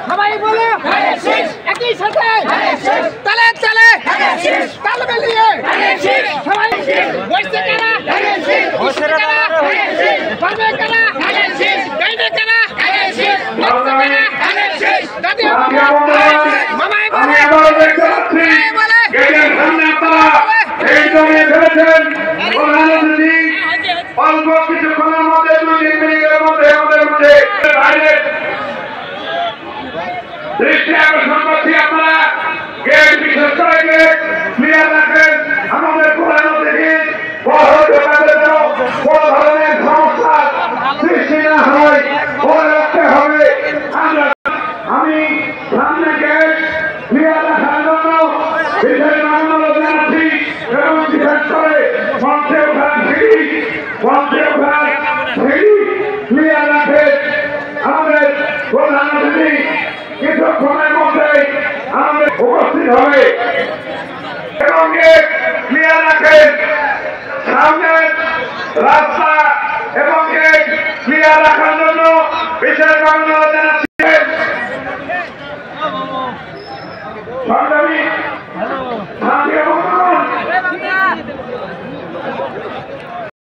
সবাই বলো একই সাথে তালে তালে তাল মিলিয়ে সবাই বসছে কারা পাবে কারা গাইবে কারা দাদি মামাই বলে অল্প কিছুক্ষণের মধ্যে 2 মিনিটের মধ্যে আমাদের মধ্যে দৃষ্টি আকর্ষণ করছি। আপনারা গেট বিশেষ করে গেট ক্লিয়ার রাখেন। আমাদের পুরানো থেকে বড় ধরনের সমস্যা সৃষ্টি না হয় বলে রাখতে হবে। আমি সামনে গেট ক্লিয়ার রাখার জন্য বিশেষ অনুরোধ জানাচ্ছি এবং বিশেষ করে মঞ্চে ওঠার সিঁড়ি ক্লিয়ার রাখেন। আমাদের প্রধান অতিথি কিছুক্ষণের মধ্যে আমাদের উপস্থিত হবে এবং গেট ক্লিয়ার রাখেন। সামনের রাস্তা এবং গেট ক্লিয়ার রাখার জন্য বিশেষ অনুরোধ